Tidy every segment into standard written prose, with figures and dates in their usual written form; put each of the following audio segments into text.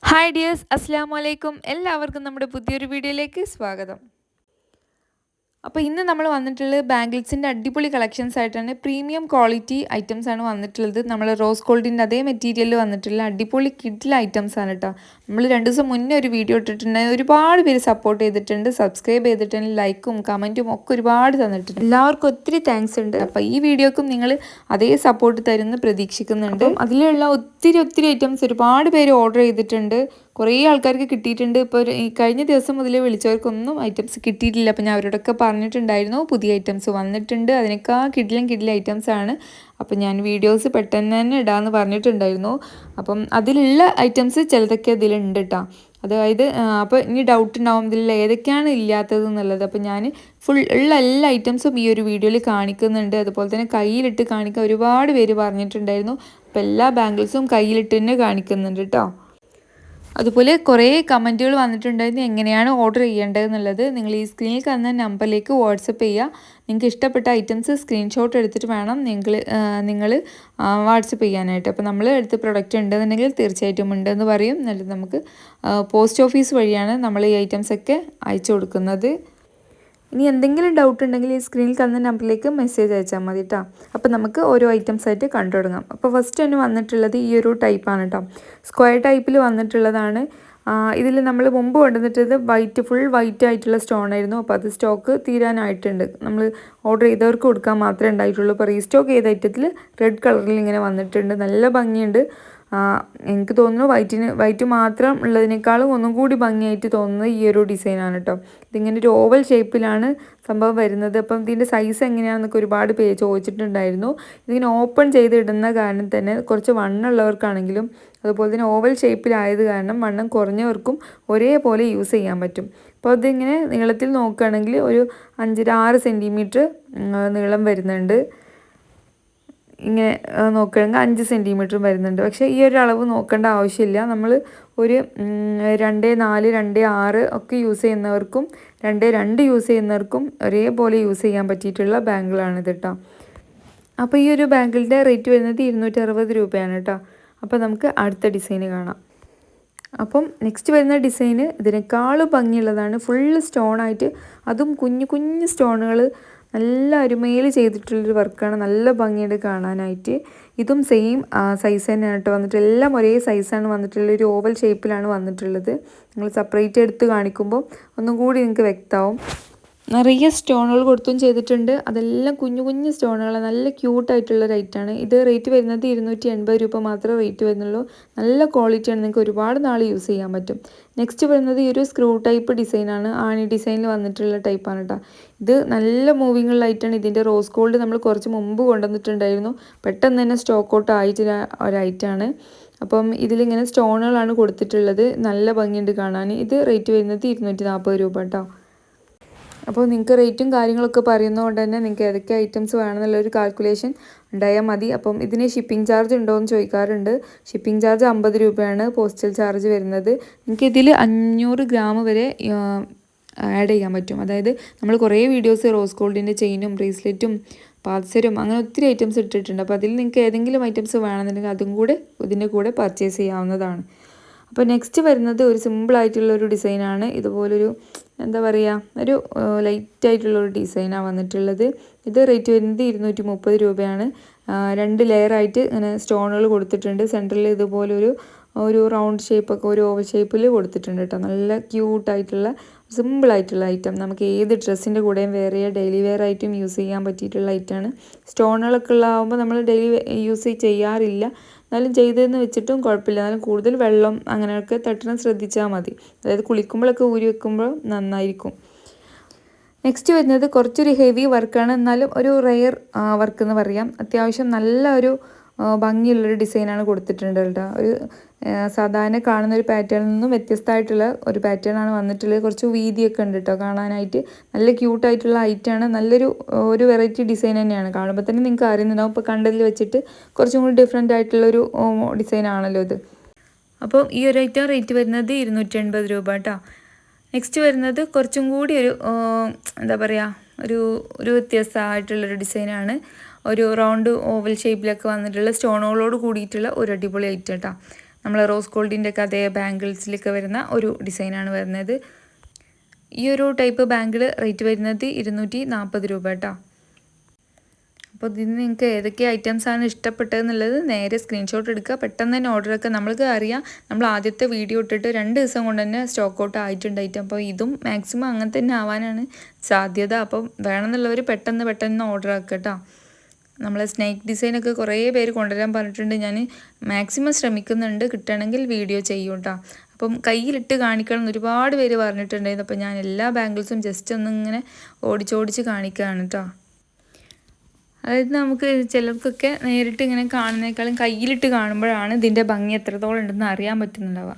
Hi dears, അസ്സലാമു അലൈക്കും. എല്ലാവർക്കും നമ്മുടെ പുതിയൊരു വീഡിയോയിലേക്ക് സ്വാഗതം. അപ്പോൾ ഇന്ന് നമ്മൾ വന്നിട്ടുള്ളത് ബാംഗിൾസിൻ്റെ അടിപൊളി കളക്ഷൻസ് ആയിട്ടാണ്. പ്രീമിയം ക്വാളിറ്റി ഐറ്റംസ് ആണ് വന്നിട്ടുള്ളത്. നമ്മൾ റോസ് ഗോൾഡിൻ്റെ അതേ മെറ്റീരിയലിൽ വന്നിട്ടുള്ള അടിപൊളി കിഡിൽ ഐറ്റംസ് ആണ് കേട്ടോ. നമ്മൾ 2 ദിവസം മുന്നേ ഒരു വീഡിയോ ഇട്ടിട്ടുണ്ട്. ഒരുപാട് പേര് സപ്പോർട്ട് ചെയ്തിട്ടുണ്ട്, സബ്സ്ക്രൈബ് ചെയ്തിട്ടുണ്ട്, ലൈക്കും കമൻറ്റും ഒക്കെ ഒരുപാട് തന്നിട്ടുണ്ട്. എല്ലാവർക്കും ഒത്തിരി താങ്ക്സ് ഉണ്ട്. അപ്പോൾ ഈ വീഡിയോക്കും നിങ്ങൾ അതേ സപ്പോർട്ട് തരുമെന്ന് പ്രതീക്ഷിക്കുന്നുണ്ട്. അതിലുള്ള ഒത്തിരി ഐറ്റംസ് ഒരുപാട് പേര് ഓർഡർ ചെയ്തിട്ടുണ്ട്. കുറേ ആൾക്കാർക്ക് കിട്ടിയിട്ടുണ്ട്. ഇപ്പോൾ ഈ കഴിഞ്ഞ ദിവസം മുതൽ വിളിച്ചവർക്കൊന്നും ഐറ്റംസ് കിട്ടിയിട്ടില്ല. അപ്പോൾ ഞാൻ അവരോടൊക്കെ പറഞ്ഞിട്ടുണ്ടായിരുന്നു പുതിയ ഐറ്റംസ് വന്നിട്ടുണ്ട്, അതിനേക്കാൾ കിഡിലും ഐറ്റംസ് ആണ്. അപ്പോൾ ഞാൻ വീഡിയോസ് പെട്ടെന്ന് തന്നെ ഇടാമെന്ന് പറഞ്ഞിട്ടുണ്ടായിരുന്നു. അപ്പം അതിലുള്ള ഐറ്റംസ് ചിലതൊക്കെ ഇതിലുണ്ട് കേട്ടോ. അതായത് അപ്പോൾ ഇനി ഡൗട്ട് ഉണ്ടാവും ഇതിൽ ഏതൊക്കെയാണ് ഇല്ലാത്തത് എന്നുള്ളത്. അപ്പോൾ ഞാൻ ഫുൾ ഉള്ള എല്ലാ ഐറ്റംസും ഈ ഒരു വീഡിയോയിൽ കാണിക്കുന്നുണ്ട്. അതുപോലെ തന്നെ കയ്യിലിട്ട് കാണിക്കാൻ ഒരുപാട് പേര് പറഞ്ഞിട്ടുണ്ടായിരുന്നു. അപ്പോൾ എല്ലാ ബാംഗിൾസും കയ്യിലിട്ട് തന്നെ കാണിക്കുന്നുണ്ട് കേട്ടോ. അതുപോലെ കുറേ കമൻറ്റുകൾ വന്നിട്ടുണ്ടായിരുന്നു എങ്ങനെയാണ് ഓർഡർ ചെയ്യേണ്ടതെന്നുള്ളത്. നിങ്ങൾ ഈ സ്ക്രീനിൽ കാണുന്ന നമ്പറിലേക്ക് വാട്സപ്പ് ചെയ്യുക. നിങ്ങൾക്ക് ഇഷ്ടപ്പെട്ട ഐറ്റംസ് സ്ക്രീൻഷോട്ട് എടുത്തിട്ട് വേണം നിങ്ങൾ വാട്സപ്പ് ചെയ്യാനായിട്ട്. അപ്പോൾ നമ്മൾ എടുത്ത് പ്രൊഡക്റ്റ് ഉണ്ടെന്നുണ്ടെങ്കിൽ തീർച്ചയായിട്ടും ഉണ്ടെന്ന് പറയും. എന്നിട്ട് നമുക്ക് പോസ്റ്റ് ഓഫീസ് വഴിയാണ് നമ്മൾ ഈ ഐറ്റംസൊക്കെ അയച്ചു കൊടുക്കുന്നത്. ഇനി എന്തെങ്കിലും ഡൗട്ട് ഉണ്ടെങ്കിൽ ഈ സ്ക്രീനിൽ കാണുന്ന നമ്പറിലേക്ക് മെസ്സേജ് അയച്ചാൽ മതി കേട്ടോ. അപ്പോൾ നമുക്ക് ഓരോ ഐറ്റംസ് ആയിട്ട് കണ്ടു തുടങ്ങാം. അപ്പോൾ ഫസ്റ്റ് തന്നെ വന്നിട്ടുള്ളത് ഈ ഒരു ടൈപ്പാണ് കേട്ടോ. സ്ക്വയർ ടൈപ്പിൽ വന്നിട്ടുള്ളതാണ്. ഇതിൽ നമ്മൾ മുമ്പ് കൊണ്ടുവന്നിട്ടത് ഫുൾ വൈറ്റ് ആയിട്ടുള്ള സ്റ്റോൺ ആയിരുന്നു. അപ്പോൾ അത് സ്റ്റോക്ക് തീരാനായിട്ടുണ്ട്. നമ്മൾ ഓർഡർ ചെയ്തവർക്ക് കൊടുക്കാൻ മാത്രമേ ഉണ്ടായിട്ടുള്ളൂ. അപ്പോൾ റീസ്റ്റോക്ക് ചെയ്ത ഐറ്റത്തിൽ റെഡ് കളറിൽ ഇങ്ങനെ വന്നിട്ടുണ്ട്. നല്ല ഭംഗിയുണ്ട്. എനിക്ക് തോന്നുന്നു വൈറ്റ് മാത്രം ഉള്ളതിനേക്കാളും ഒന്നും കൂടി ഭംഗിയായിട്ട് തോന്നുന്നത് ഈ ഒരു ഡിസൈനാണ് കേട്ടോ. ഇതിങ്ങനെ ഒരു ഓവൽ ഷേപ്പിലാണ് സംഭവം വരുന്നത്. അപ്പം ഇതിൻ്റെ സൈസ് എങ്ങനെയാണെന്നൊക്കെ ഒരുപാട് പേര് ചോദിച്ചിട്ടുണ്ടായിരുന്നു. ഇതിങ്ങനെ ഓപ്പൺ ചെയ്തിടുന്ന കാരണം തന്നെ കുറച്ച് വണ്ണമുള്ളവർക്കാണെങ്കിലും അതുപോലെ തന്നെ ഓവൽ ഷേപ്പിലായത് കാരണം വണ്ണം കുറഞ്ഞവർക്കും ഒരേപോലെ യൂസ് ചെയ്യാൻ പറ്റും. അപ്പോൾ അതിങ്ങനെ നീളത്തിൽ നോക്കുകയാണെങ്കിൽ ഒരു 5-6 സെൻറ്റിമീറ്റർ നീളം വരുന്നുണ്ട്. ഇങ്ങനെ നോക്കുകയാണെങ്കിൽ 5 സെൻറ്റിമീറ്റർ വരുന്നുണ്ട്. പക്ഷേ ഈ ഒരു അളവ് നോക്കേണ്ട ആവശ്യമില്ല. നമ്മൾ ഒരു 2.4, 2.6 ഒക്കെ യൂസ് ചെയ്യുന്നവർക്കും 2.2 യൂസ് ചെയ്യുന്നവർക്കും ഒരേപോലെ യൂസ് ചെയ്യാൻ പറ്റിയിട്ടുള്ള ബാങ്കിളാണിത് കേട്ടോ. അപ്പോൾ ഈ ഒരു ബാങ്കിളിൻ്റെ റേറ്റ് വരുന്നത് 260 രൂപയാണ് കേട്ടോ. അപ്പോൾ നമുക്ക് അടുത്ത ഡിസൈന് കാണാം. അപ്പം നെക്സ്റ്റ് വരുന്ന ഡിസൈന് ഇതിനേക്കാളും ഭംഗിയുള്ളതാണ്. ഫുള്ള് സ്റ്റോണായിട്ട്, അതും കുഞ്ഞു സ്റ്റോണുകൾ നല്ല അരുമയിൽ ചെയ്തിട്ടുള്ളൊരു വർക്കാണ്. നല്ല ഭംഗിയുണ്ട് കാണാനായിട്ട്. ഇതും സെയിം സൈസ് തന്നെയാണ് കേട്ടോ വന്നിട്ട്. എല്ലാം ഒരേ സൈസാണ് വന്നിട്ടുള്ളത്. ഒരു ഓവൽ ഷേപ്പിലാണ് വന്നിട്ടുള്ളത്. നിങ്ങൾ സെപ്പറേറ്റ് എടുത്ത് കാണിക്കുമ്പോൾ ഒന്നും കൂടി നിങ്ങൾക്ക് വ്യക്തമാവും. നിറയെ സ്റ്റോണുകൾ കൊടുത്തും ചെയ്തിട്ടുണ്ട്. അതെല്ലാം കുഞ്ഞു സ്റ്റോണുകൾ, നല്ല ക്യൂട്ടായിട്ടുള്ള റേറ്റാണ്. ഇത് റേറ്റ് വരുന്നത് 280 രൂപ മാത്രമേ റേറ്റ് വരുന്നുള്ളൂ. നല്ല ക്വാളിറ്റിയാണ്, നിങ്ങൾക്ക് ഒരുപാട് നാൾ യൂസ് ചെയ്യാൻ പറ്റും. നെക്സ്റ്റ് വരുന്നത് ഈ ഒരു സ്ക്രൂ ടൈപ്പ് ഡിസൈനാണ്. ആണി ഡിസൈനിൽ വന്നിട്ടുള്ള ടൈപ്പാണ് കേട്ടോ. ഇത് നല്ല മൂവിങ് ഉള്ള ഐറ്റാണ്. ഇതിൻ്റെ റോസ് ഗോൾഡ് നമ്മൾ കുറച്ച് മുമ്പ് കൊണ്ടുവന്നിട്ടുണ്ടായിരുന്നു. പെട്ടെന്ന് തന്നെ സ്റ്റോക്ക് ഔട്ട് ആയിട്ടുള്ള ഒരു ഐറ്റാണ്. അപ്പം ഇതിലിങ്ങനെ സ്റ്റോണുകളാണ് കൊടുത്തിട്ടുള്ളത്. നല്ല ഭംഗിയുണ്ട് കാണാൻ. ഇത് റേറ്റ് വരുന്നത് 240 രൂപ കേട്ടോ. അപ്പോൾ നിങ്ങൾക്ക് റേറ്റും കാര്യങ്ങളൊക്കെ പറയുന്നതുകൊണ്ട് തന്നെ നിങ്ങൾക്ക് ഏതൊക്കെ ഐറ്റംസ് വേണമെന്നുള്ളൊരു കാൽക്കുലേഷൻ ഉണ്ടായാൽ മതി. അപ്പം ഇതിന് ഷിപ്പിംഗ് ചാർജ് ഉണ്ടോ എന്ന് ചോദിക്കാറുണ്ട്. ഷിപ്പിംഗ് ചാർജ് 50 രൂപയാണ് പോസ്റ്റൽ ചാർജ് വരുന്നത്. നിങ്ങൾക്ക് ഇതിൽ 500 ഗ്രാം വരെ ആഡ് ചെയ്യാൻ പറ്റും. അതായത് നമ്മൾ കുറേ വീഡിയോസ് റോസ് ഗോൾഡിൻ്റെ ചെയിനും ബ്രേസ്ലെറ്റും പാദസരും അങ്ങനെ ഒത്തിരി ഐറ്റംസ് ഇട്ടിട്ടുണ്ട്. അപ്പോൾ അതിൽ നിങ്ങൾക്ക് ഏതെങ്കിലും ഐറ്റംസ് വേണമെന്നുണ്ടെങ്കിൽ അതും കൂടെ ഇതിൻ്റെ കൂടെ പർച്ചേസ് ചെയ്യാവുന്നതാണ്. അപ്പോൾ നെക്സ്റ്റ് വരുന്നത് ഒരു സിമ്പിളായിട്ടുള്ളൊരു ഡിസൈനാണ്. ഇതുപോലൊരു എന്താ പറയുക, ഒരു ലൈറ്റായിട്ടുള്ളൊരു ഡിസൈനാണ് വന്നിട്ടുള്ളത്. ഇത് റേറ്റ് വരുന്നത് 230 രൂപയാണ്. 2 ലെയറായിട്ട് ഇങ്ങനെ സ്റ്റോണുകൾ കൊടുത്തിട്ടുണ്ട്. സെൻറ്ററിൽ ഇതുപോലൊരു റൗണ്ട് ഷേപ്പൊക്കെ ഒരു ഓവൽ ഷേപ്പിൽ കൊടുത്തിട്ടുണ്ട് കേട്ടോ. നല്ല ക്യൂട്ടായിട്ടുള്ള സിമ്പിളായിട്ടുള്ള ഐറ്റം. നമുക്ക് ഏത് ഡ്രസ്സിൻ്റെ കൂടെയും ഡെയിലി വെയർ ആയിട്ടും യൂസ് ചെയ്യാൻ പറ്റിയിട്ടുള്ള ഐറ്റമാണ്. സ്റ്റോണുകളൊക്കെ ഉള്ളതാകുമ്പോൾ നമ്മൾ ഡെയിലി യൂസ് ചെയ്യാറില്ല. എന്നാലും ചെയ്തതെന്ന് വെച്ചിട്ടും കുഴപ്പമില്ല. എന്നാലും കൂടുതൽ വെള്ളം അങ്ങനെയൊക്കെ തട്ടണം ശ്രദ്ധിച്ചാൽ മതി. അതായത് കുളിക്കുമ്പോഴൊക്കെ ഊരി വെക്കുമ്പോൾ നന്നായിരിക്കും. നെക്സ്റ്റ് വരുന്നത് കുറച്ചൊരു ഹെവി വർക്കാണ്, എന്നാലും ഒരു റെയർ വർക്ക് എന്ന് പറയാം. അത്യാവശ്യം നല്ല ഒരു ഭംഗിയുള്ളൊരു ഡിസൈനാണ് കൊടുത്തിട്ടുണ്ട് കേട്ടോ. ഒരു സാധാരണ കാണുന്ന ഒരു പാറ്റേണിൽ നിന്നും വ്യത്യസ്തമായിട്ടുള്ള ഒരു പാറ്റേണാണ് വന്നിട്ടുള്ളത്. കുറച്ച് വീതിയൊക്കെ ഉണ്ട് കേട്ടോ കാണാനായിട്ട്. നല്ല ക്യൂട്ടായിട്ടുള്ള ഐറ്റാണ്. ഒരു വെറൈറ്റി ഡിസൈൻ തന്നെയാണ്. കാണുമ്പോൾ തന്നെ നിങ്ങൾക്ക് അറിയുന്നുണ്ടാവും. ഇപ്പോൾ കണ്ടതിൽ വെച്ചിട്ട് കുറച്ചും കൂടി ഡിഫറെൻ്റ് ആയിട്ടുള്ളൊരു ഡിസൈനാണല്ലോ ഇത്. അപ്പോൾ ഈ ഒരു ഐറ്റം റേറ്റ് വരുന്നത് 280 രൂപ കേട്ടോ. നെക്സ്റ്റ് വരുന്നത് കുറച്ചും കൂടി എന്താ പറയുക, ഒരു വ്യത്യസ്തമായിട്ടുള്ളൊരു ഡിസൈനാണ്. ഒരു റൗണ്ട് ഓവൽ ഷേപ്പിലൊക്കെ വന്നിട്ടുള്ള സ്റ്റോണുകളോട് കൂടിയിട്ടുള്ള ഒരു അടിപൊളി ഐറ്റം കേട്ടോ. നമ്മൾ റോസ് ഗോൾഡിൻ്റെ ഒക്കെ അതേ ബാംഗിൾസിലൊക്കെ വരുന്ന ഒരു ഡിസൈനാണ് വരുന്നത്. ഈ ഒരു ടൈപ്പ് ബാംഗിൾ റേറ്റ് വരുന്നത് 240 രൂപ കേട്ടോ. അപ്പോൾ ഇതിന് നിങ്ങൾക്ക് ഏതൊക്കെ ഐറ്റംസാണ് ഇഷ്ടപ്പെട്ടതെന്നുള്ളത് നേരെ സ്ക്രീൻഷോട്ട് എടുക്കുക. പെട്ടെന്ന് തന്നെ ഓർഡർ ഒക്കെ നമ്മൾക്ക് അറിയാം. നമ്മൾ ആദ്യത്തെ വീഡിയോ ഇട്ടിട്ട് 2 ദിവസം കൊണ്ട് തന്നെ സ്റ്റോക്ക് ഔട്ട് ആയിട്ടുണ്ടായിട്ട്. അപ്പോൾ ഇതും മാക്സിമം അങ്ങനെ തന്നെ ആവാനാണ് സാധ്യത. അപ്പം വേണമെന്നുള്ളവർ പെട്ടെന്ന് ഓർഡർ ആക്കുക കേട്ടോ. നമ്മളെ സ്നേക്ക് ഡിസൈനൊക്കെ കുറേ പേര് കൊണ്ടുവരാൻ പറഞ്ഞിട്ടുണ്ട്. ഞാൻ മാക്സിമം ശ്രമിക്കുന്നുണ്ട്, കിട്ടണമെങ്കിൽ വീഡിയോ ചെയ്യും കേട്ടോ. അപ്പം കയ്യിലിട്ട് കാണിക്കണം എന്ന് ഒരുപാട് പേര് പറഞ്ഞിട്ടുണ്ടായിരുന്നു. അപ്പോൾ ഞാൻ എല്ലാ ബാംഗിൾസും ജസ്റ്റ് ഒന്നിങ്ങനെ ഓടിച്ചോടിച്ച് കാണിക്കുകയാണ് കേട്ടോ. അതായത് നമുക്ക് ചിലർക്കൊക്കെ നേരിട്ട് ഇങ്ങനെ കാണുന്നതിനേക്കാളും കയ്യിലിട്ട് കാണുമ്പോഴാണ് ഇതിൻ്റെ ഭംഗി എത്രത്തോളം ഉണ്ടെന്ന് അറിയാൻ പറ്റുന്നുണ്ടാവുക.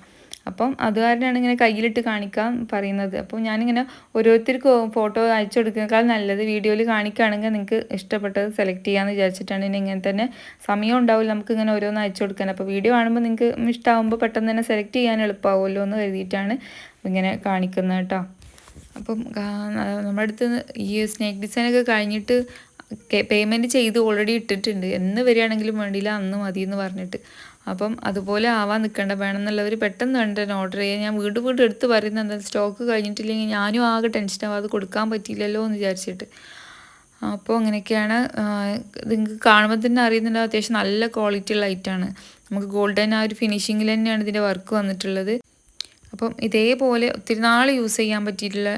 അപ്പം അത് കാരണമാണ് ഇങ്ങനെ കയ്യിലിട്ട് കാണിക്കാൻ പറയുന്നത്. അപ്പോൾ ഞാനിങ്ങനെ ഓരോരുത്തർക്ക് ഫോട്ടോ അയച്ചു കൊടുക്കുന്നതിനേക്കാൾ നല്ലത് വീഡിയോയിൽ കാണിക്കുകയാണെങ്കിൽ നിങ്ങൾക്ക് ഇഷ്ടപ്പെട്ടത് സെലക്ട് ചെയ്യാമെന്ന് വിചാരിച്ചിട്ടാണ്. ഇനി ഇങ്ങനെ തന്നെ സമയം ഉണ്ടാവില്ല നമുക്ക് ഇങ്ങനെ ഓരോന്ന് അയച്ചു കൊടുക്കാൻ. അപ്പോൾ വീഡിയോ കാണുമ്പോൾ നിങ്ങൾക്ക് ഇഷ്ടമാകുമ്പോൾ പെട്ടെന്ന് തന്നെ സെലക്ട് ചെയ്യാൻ എളുപ്പമാവുമല്ലോ എന്ന് കരുതിയിട്ടാണ് ഇങ്ങനെ കാണിക്കുന്നത് കേട്ടോ. അപ്പം നമ്മുടെ അടുത്ത് ഈ സ്നേക്ക് ഡിസൈനൊക്കെ കഴിഞ്ഞിട്ട് പേയ്മെൻറ്റ് ചെയ്ത് ഓൾറെഡി ഇട്ടിട്ടുണ്ട്. എന്ന് വരികയാണെങ്കിലും വേണ്ടിയില്ല, അന്ന് മതി എന്ന് പറഞ്ഞിട്ട്. അപ്പം അതുപോലെ ആവാൻ നിൽക്കേണ്ട, വേണമെന്നുള്ളവർ പെട്ടെന്ന് കണ്ട് തന്നെ ഓർഡർ ചെയ്യുക. ഞാൻ വീണ്ടും എടുത്ത് പറയുന്നത് എന്താ, സ്റ്റോക്ക് കഴിഞ്ഞിട്ടില്ലെങ്കിൽ ഞാനും ആകെ ടെൻഷനാവും, അത് കൊടുക്കാൻ പറ്റിയില്ലല്ലോ എന്ന് വിചാരിച്ചിട്ട്. അപ്പോൾ അങ്ങനെയൊക്കെയാണ്. നിങ്ങൾക്ക് കാണുമ്പോൾ തന്നെ അറിയുന്നുണ്ട് അത്യാവശ്യം നല്ല ക്വാളിറ്റി ഉള്ള ഐറ്റമാണ്. നമുക്ക് ഗോൾഡൻ ആ ഒരു ഫിനിഷിങ്ങിൽ തന്നെയാണ് ഇതിൻ്റെ വർക്ക് വന്നിട്ടുള്ളത്. അപ്പം ഇതേപോലെ ഒത്തിരി നാൾ യൂസ് ചെയ്യാൻ പറ്റിയിട്ടുള്ള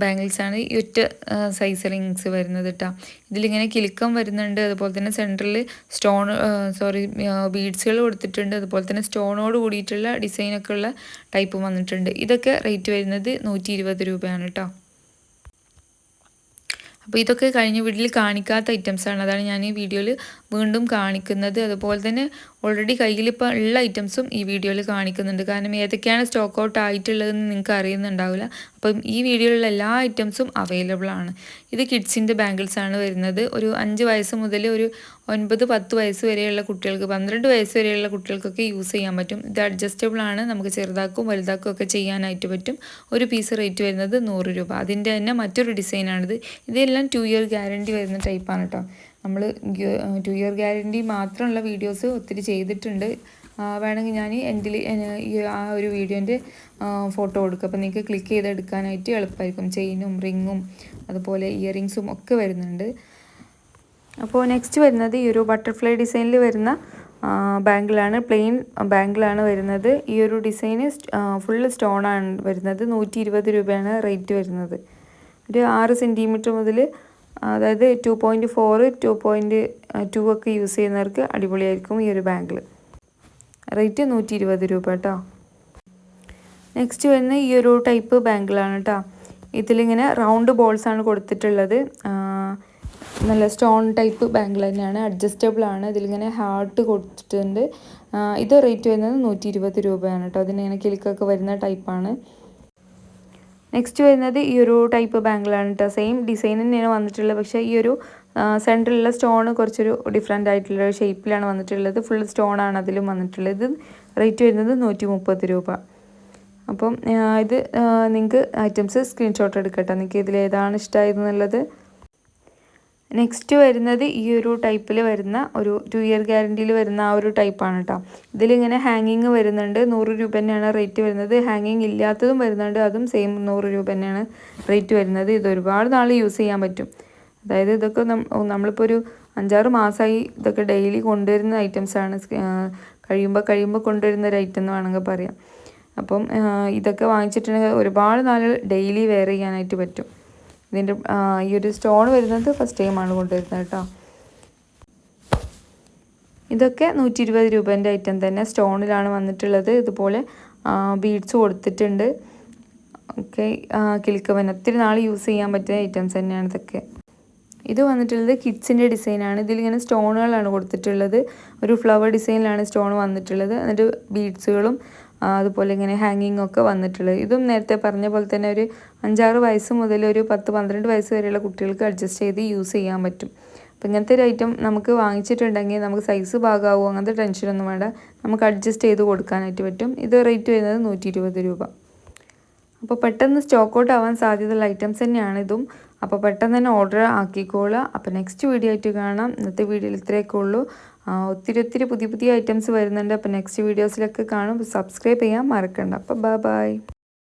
ബാംഗിൾസാണ് ഈ ഒറ്റ സൈസ് റിങ്സ് വരുന്നത് കേട്ടോ. ഇതിലിങ്ങനെ കിലുക്കം വരുന്നുണ്ട്. അതുപോലെ തന്നെ സെൻറ്ററിൽ ബീഡ്സുകൾ കൊടുത്തിട്ടുണ്ട്. അതുപോലെ തന്നെ സ്റ്റോണോട് കൂടിയിട്ടുള്ള ഡിസൈനൊക്കെ ഉള്ള ടൈപ്പ് വന്നിട്ടുണ്ട്. ഇതൊക്കെ റേറ്റ് വരുന്നത് 120 രൂപയാണ് കേട്ടോ. അപ്പോൾ ഇതൊക്കെ കഴിഞ്ഞ വീഡിയോയിൽ കാണിക്കാത്ത ഐറ്റംസാണ്, അതാണ് ഞാൻ ഈ വീഡിയോയിൽ വീണ്ടും കാണിക്കുന്നത്. അതുപോലെ തന്നെ ഓൾറെഡി കയ്യിൽ ഇപ്പോൾ ഉള്ള ഐറ്റംസും ഈ വീഡിയോയിൽ കാണിക്കുന്നുണ്ട്. കാരണം ഏതൊക്കെയാണ് സ്റ്റോക്ക് ഔട്ട് ആയിട്ടുള്ളതെന്ന് നിങ്ങൾക്ക് അറിയുന്നുണ്ടാവില്ല. അപ്പം ഈ വീഡിയോയിലുള്ള എല്ലാ ഐറ്റംസും അവൈലബിൾ ആണ്. ഇത് കിഡ്സിൻ്റെ ബാംഗിൾസാണ് വരുന്നത്. ഒരു 5 വയസ്സ് മുതൽ ഒരു 9-10 വയസ്സ് വരെയുള്ള കുട്ടികൾക്ക്, 12 വയസ്സ് വരെയുള്ള കുട്ടികൾക്കൊക്കെ യൂസ് ചെയ്യാൻ പറ്റും. ഇത് അഡ്ജസ്റ്റബിൾ ആണ്, നമുക്ക് ചെറുതാക്കും വലുതാക്കും ഒക്കെ ചെയ്യാനായിട്ട് പറ്റും. ഒരു പീസ് റേറ്റ് വരുന്നത് 100 രൂപ. അതിൻ്റെ തന്നെ മറ്റൊരു ഡിസൈനാണിത്. ഇതെല്ലാം 2 ഇയർ ഗ്യാരണ്ടി വരുന്ന ടൈപ്പാണ് കേട്ടോ. നമ്മൾ 2 ഇയർ ഗ്യാരണ്ടി മാത്രമുള്ള വീഡിയോസ് ഒത്തിരി ചെയ്തിട്ടുണ്ട്. വേണമെങ്കിൽ ഞാൻ എൻഡിൽ ആ ഒരു വീഡിയോൻ്റെ ഫോട്ടോ കൊടുക്കുക. അപ്പോൾ നിങ്ങൾക്ക് ക്ലിക്ക് ചെയ്തെടുക്കാനായിട്ട് എളുപ്പമായിരിക്കും. ചെയിനും റിങ്ങും അതുപോലെ ഇയറിങ്സും ഒക്കെ വരുന്നുണ്ട്. അപ്പോൾ നെക്സ്റ്റ് വരുന്നത് ഈ ഒരു ബട്ടർഫ്ലൈ ഡിസൈനിൽ വരുന്ന ബാംഗിളാണ്. പ്ലെയിൻ ബാംഗിളാണ് വരുന്നത്. ഈ ഒരു ഡിസൈന് ഫുള്ള് സ്റ്റോണാണ് വരുന്നത്. 120 രൂപയാണ് റേറ്റ് വരുന്നത്. ഒരു 6 സെൻറ്റിമീറ്റർ മുതൽ, അതായത് 2.4, 2.2 ഒക്കെ യൂസ് ചെയ്യുന്നവർക്ക് അടിപൊളിയായിരിക്കും ഈ ഒരു ബാംഗിൾ. റേറ്റ് 120 രൂപ കേട്ടോ. നെക്സ്റ്റ് വരുന്ന ഈ ഒരു ടൈപ്പ് ബാംഗിളാണ് കേട്ടോ. ഇതിലിങ്ങനെ റൗണ്ട് ബോൾസാണ് കൊടുത്തിട്ടുള്ളത്. നല്ല സ്റ്റോൺ ടൈപ്പ് ബാംഗിൾ തന്നെയാണ്, അഡ്ജസ്റ്റബിൾ ആണ്. ഇതിലിങ്ങനെ ഹാർട്ട് കൊടുത്തിട്ടുണ്ട്. ഇത് റേറ്റ് വരുന്നത് 120 രൂപയാണ് കേട്ടോ. അതിനിങ്ങനെ കിലുക്കൊക്കെ വരുന്ന ടൈപ്പാണ്. നെക്സ്റ്റ് വരുന്നത് ഈ ഒരു ടൈപ്പ് ബാംഗിളാണ് കേട്ടോ. സെയിം ഡിസൈൻ തന്നെയാണ് വന്നിട്ടുള്ളത്. പക്ഷേ ഈ ഒരു സെൻറ്ററിലുള്ള സ്റ്റോൺ കുറച്ചൊരു ഡിഫറെൻ്റ് ആയിട്ടുള്ള ഷേപ്പിലാണ് വന്നിട്ടുള്ളത്. ഫുൾ സ്റ്റോണാണ് അതിലും വന്നിട്ടുള്ളത്. ഇത് റേറ്റ് വരുന്നത് 130 രൂപ. അപ്പം ഇത് നിങ്ങൾക്ക് ഐറ്റംസ് സ്ക്രീൻഷോട്ട് എടുക്കട്ടെ, നിങ്ങൾക്ക് ഇതിലേതാണ് ഇഷ്ടമായതെന്നുള്ളത്. നെക്സ്റ്റ് വരുന്നത് ഈ ഒരു ടൈപ്പിൽ വരുന്ന ഒരു 2 ഇയർ ഗ്യാരണ്ടിയിൽ വരുന്ന ആ ഒരു ടൈപ്പാണ് കേട്ടോ. ഇതിലിങ്ങനെ ഹാങ്ങിങ് വരുന്നുണ്ട്. 100 രൂപ തന്നെയാണ് റേറ്റ് വരുന്നത്. ഹാങ്ങിങ് ഇല്ലാത്തതും വരുന്നുണ്ട്, അതും സെയിം 100 രൂപ തന്നെയാണ് റേറ്റ് വരുന്നത്. ഇത് ഒരുപാട് നാൾ യൂസ് ചെയ്യാൻ പറ്റും. അതായത് ഇതൊക്കെ നമ്മളിപ്പോൾ ഒരു 5-6 മാസമായി ഇതൊക്കെ ഡെയിലി കൊണ്ടുവരുന്ന ഐറ്റംസാണ്. കഴിയുമ്പോൾ കൊണ്ടുവരുന്ന ഒരു ഐറ്റം എന്ന് വേണമെങ്കിൽ പറയാം. അപ്പം ഇതൊക്കെ വാങ്ങിച്ചിട്ടുണ്ടെങ്കിൽ ഒരുപാട് നാൾ ഡെയിലി വെയർ ചെയ്യാനായിട്ട് പറ്റും. ഇതിൻ്റെ ഈ ഒരു സ്റ്റോൺ വരുന്നത് ഫസ്റ്റ് ടൈമാണ് കൊണ്ടുവരുന്നത് കേട്ടോ. ഇതൊക്കെ 120 രൂപേൻ്റെ ഐറ്റം തന്നെ, സ്റ്റോണിലാണ് വന്നിട്ടുള്ളത്. ഇതുപോലെ ബീഡ്സ് കൊടുത്തിട്ടുണ്ട്. ഓക്കെ, കിലുക്കവൻ ഒത്തിരി നാൾ യൂസ് ചെയ്യാൻ പറ്റിയ ഐറ്റംസ് തന്നെയാണ് ഇതൊക്കെ. ഇത് വന്നിട്ടുള്ളത് കിഡ്സിൻ്റെ ഡിസൈനാണ്. ഇതിലിങ്ങനെ സ്റ്റോണുകളാണ് കൊടുത്തിട്ടുള്ളത്. ഒരു ഫ്ലവർ ഡിസൈനിലാണ് സ്റ്റോൺ വന്നിട്ടുള്ളത്. എന്നിട്ട് ബീഡ്സുകളും അതുപോലെ ഇങ്ങനെ ഹാങ്ങിങ് ഒക്കെ വന്നിട്ടുള്ളത്. ഇതും നേരത്തെ പറഞ്ഞ പോലെ തന്നെ ഒരു 5-6 വയസ്സ് മുതൽ ഒരു 10-12 വയസ്സ് വരെയുള്ള കുട്ടികൾക്ക് അഡ്ജസ്റ്റ് ചെയ്ത് യൂസ് ചെയ്യാൻ പറ്റും. അപ്പോൾ ഇങ്ങനത്തെ ഒരു ഐറ്റം നമുക്ക് വാങ്ങിച്ചിട്ടുണ്ടെങ്കിൽ നമുക്ക് സൈസ് ഭാഗമാവും, അങ്ങനത്തെ ടെൻഷനൊന്നും വേണ്ട, നമുക്ക് അഡ്ജസ്റ്റ് ചെയ്ത് കൊടുക്കാനായിട്ട് പറ്റും. ഇത് റേറ്റ് വരുന്നത് 120 രൂപ. അപ്പോൾ പെട്ടെന്ന് സ്റ്റോക്ക് ഔട്ട് ആവാൻ സാധ്യതയുള്ള ഐറ്റംസ് തന്നെയാണ് ഇതും. അപ്പോൾ പെട്ടെന്ന് തന്നെ ഓർഡർ ആക്കിക്കോളുക. അപ്പോൾ നെക്സ്റ്റ് വീഡിയോ ആയിട്ട് കാണാം. ഇന്നത്തെ വീഡിയോയിൽ ഇത്രയൊക്കെ ഉള്ളൂ. ഒത്തിരി പുതിയ ഐറ്റംസ് വരുന്നുണ്ട്. അപ്പോൾ നെക്സ്റ്റ് വീഡിയോസിലൊക്കെ കാണും. സബ്സ്ക്രൈബ് ചെയ്യാൻ മറക്കണ്ട. അപ്പോൾ ബൈ.